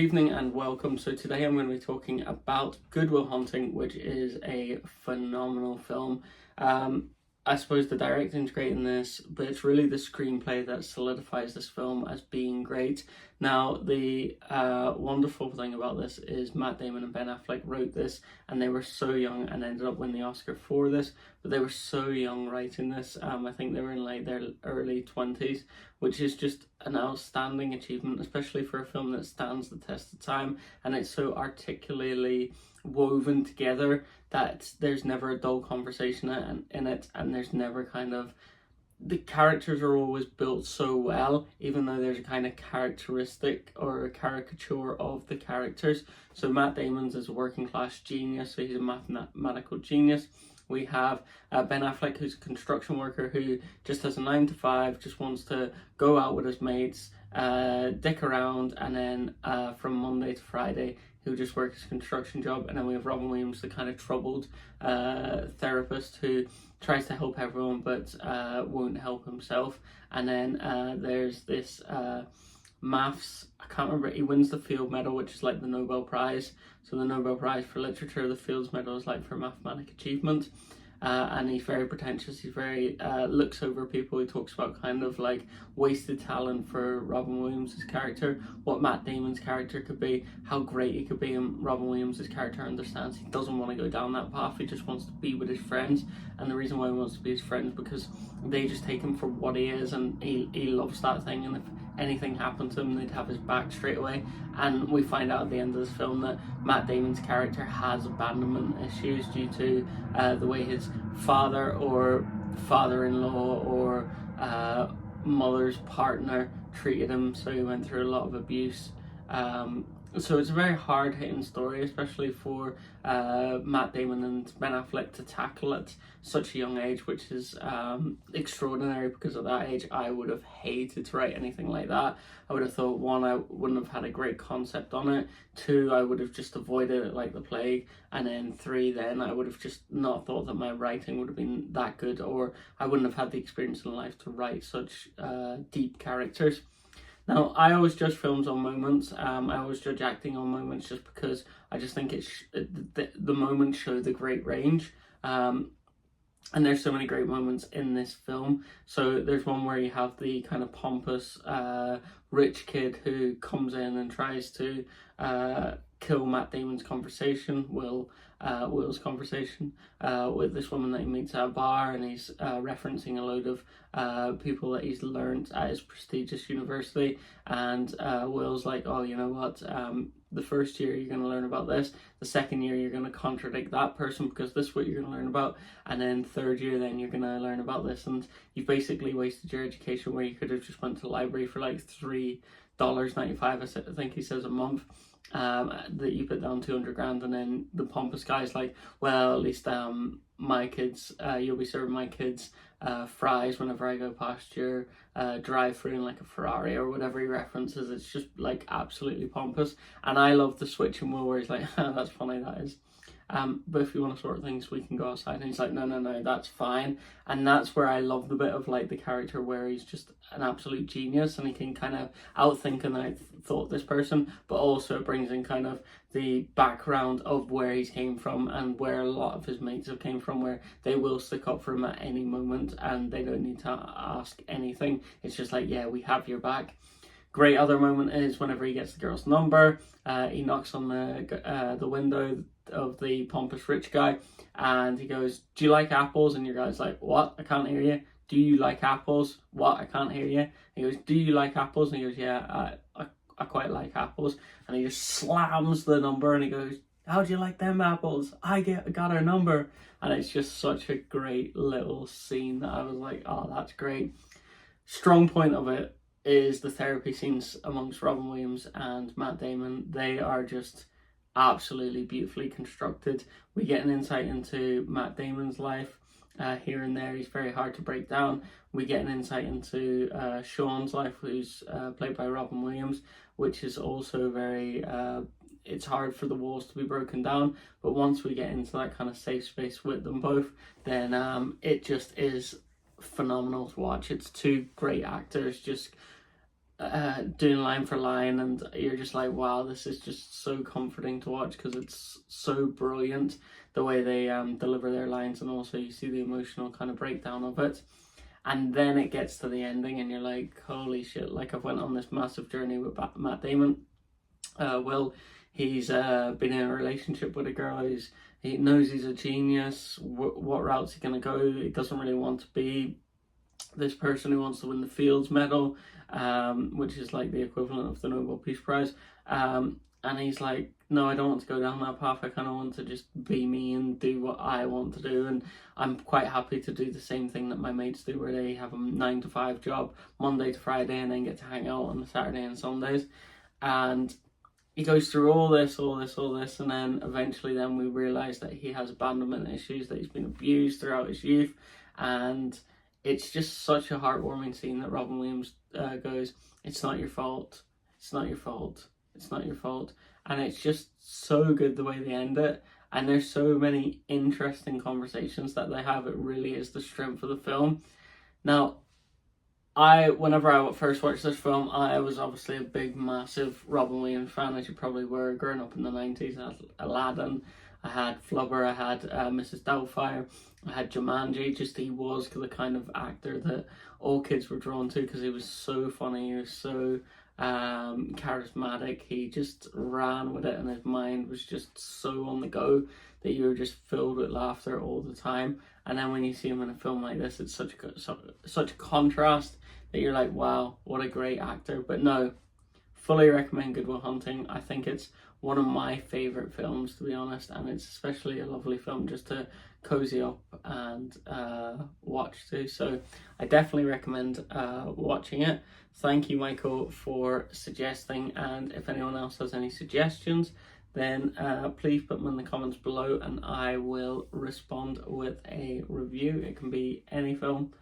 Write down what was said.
Evening and welcome. So today I'm going to be talking about Good Will Hunting, which is a phenomenal film. I suppose the directing's great in this, but it's really the screenplay that solidifies this film as being great. Now, the wonderful thing about this is Matt Damon and Ben Affleck wrote this, and they were so young and ended up winning the Oscar for this, but they were so young writing this. I think they were in like their early 20s, which is just an outstanding achievement, especially for a film that stands the test of time, and it's so articulately woven together that there's never a dull conversation in it, and there's never kind of, the characters are always built so well, even though there's a kind of characteristic or a caricature of the characters. So Matt Damon's is a working class genius, so he's a mathematical genius. We have Ben Affleck, who's a construction worker who just has a 9 to 5, just wants to go out with his mates, dick around, and then from Monday to Friday he'll just work his construction job. And then we have Robin Williams, the kind of troubled therapist who tries to help everyone but won't help himself. And then there's this maths, I can't remember, he wins the Field Medal, which is like the Nobel Prize. So the Nobel Prize for Literature, the Fields Medal is like for mathematic achievement. And he's very pretentious, he's very, looks over people. He talks about kind of like wasted talent for Robin Williams' character, what Matt Damon's character could be, how great he could be, and Robin Williams' character understands he doesn't want to go down that path, he just wants to be with his friends. And the reason why he wants to be his friends because they just take him for what he is, and he loves that thing, and if anything happened to him they'd have his back straight away. And we find out at the end of this film that Matt Damon's character has abandonment issues due to the way his father or father-in-law or mother's partner treated him, so he went through a lot of abuse. So it's a very hard-hitting story, especially for Matt Damon and Ben Affleck to tackle at such a young age, which is extraordinary, because at that age I would have hated to write anything like that. I would have thought, one, I wouldn't have had a great concept on it, two, I would have just avoided it like the plague, and then three, then I would have just not thought that my writing would have been that good, or I wouldn't have had the experience in life to write such deep characters. Now, I always judge films on moments. I always judge acting on moments, just because I just think the moments show the great range. And there's so many great moments in this film. So there's one where you have the kind of pompous rich kid who comes in and tries to kill Matt Damon's conversation, Will's conversation with this woman that he meets at a bar, and he's referencing a load of people that he's learned at his prestigious university. And Will's like, oh, you know what, the first year you're going to learn about this, the second year you're going to contradict that person because this is what you're going to learn about, and then third year then you're going to learn about this, and you've basically wasted your education where you could have just went to the library for like $3.95, I think he says, a month. That you put down 200 grand, and then the pompous guy's like, well, at least my kids, you'll be serving my kids fries whenever I go past your drive-through in like a Ferrari or whatever he references. It's just like absolutely pompous, and I love the switch in Will where he's like, that's funny, that is. But if you want to sort things, we can go outside. And he's like, no, that's fine. And that's where I love the bit of like the character where he's just an absolute genius, and he can kind of outthink and I thought this person, but also brings in kind of the background of where he came from and where a lot of his mates have came from, where they will stick up for him at any moment and they don't need to ask anything. It's just like, yeah, we have your back. Great other moment is whenever he gets the girl's number, he knocks on the window of the pompous rich guy, and he goes, do you like apples? And your guy's like, what? I can't hear you. Do you like apples? What? I can't hear you. He goes, do you like apples? And he goes, yeah, I quite like apples. And he just slams the number and he goes, how do you like them apples? I got her number. And it's just such a great little scene that I was like, oh, that's great. Strong point of it is the therapy scenes amongst Robin Williams and Matt Damon. They are just absolutely beautifully constructed. We get an insight into Matt Damon's life here and there. He's very hard to break down. We get an insight into Sean's life, who's played by Robin Williams, which is also very it's hard for the walls to be broken down, but once we get into that kind of safe space with them both, then it just is phenomenal to watch. It's two great actors just doing line for line, and you're just like, wow, this is just so comforting to watch because it's so brilliant the way they deliver their lines, and also you see the emotional kind of breakdown of it. And then it gets to the ending and you're like, holy shit, like I've went on this massive journey with Matt Damon. Will, he's been in a relationship with a girl, he knows he's a genius. What route's he going to go? He doesn't really want to be this person who wants to win the Fields Medal, which is like the equivalent of the Nobel Peace Prize. And he's like, no, I don't want to go down that path. I kind of want to just be me and do what I want to do. And I'm quite happy to do the same thing that my mates do, where they have a 9 to 5 job, Monday to Friday, and then get to hang out on the Saturday and Sundays. And he goes through all this, and then eventually then we realise that he has abandonment issues, that he's been abused throughout his youth. And it's just such a heartwarming scene that Robin Williams goes, it's not your fault, it's not your fault, it's not your fault. And it's just so good the way they end it. And there's so many interesting conversations that they have. It really is the strength of the film. Now, whenever I first watched this film, I was obviously a big, massive Robin Williams fan, as you probably were, growing up in the 90s. I had Aladdin, I had Flubber, I had Mrs. Doubtfire, I had Jumanji. Just he was the kind of actor that all kids were drawn to because he was so funny, he was so charismatic, he just ran with it, and his mind was just so on the go that you were just filled with laughter all the time. And then when you see him in a film like this, it's such a contrast that you're like, wow, what a great actor. But no, fully recommend Good Will Hunting. I think it's one of my favourite films, to be honest, and it's especially a lovely film just to cozy up and watch too. So I definitely recommend watching it. Thank you, Michael, for suggesting, and if anyone else has any suggestions, then please put them in the comments below and I will respond with a review. It can be any film.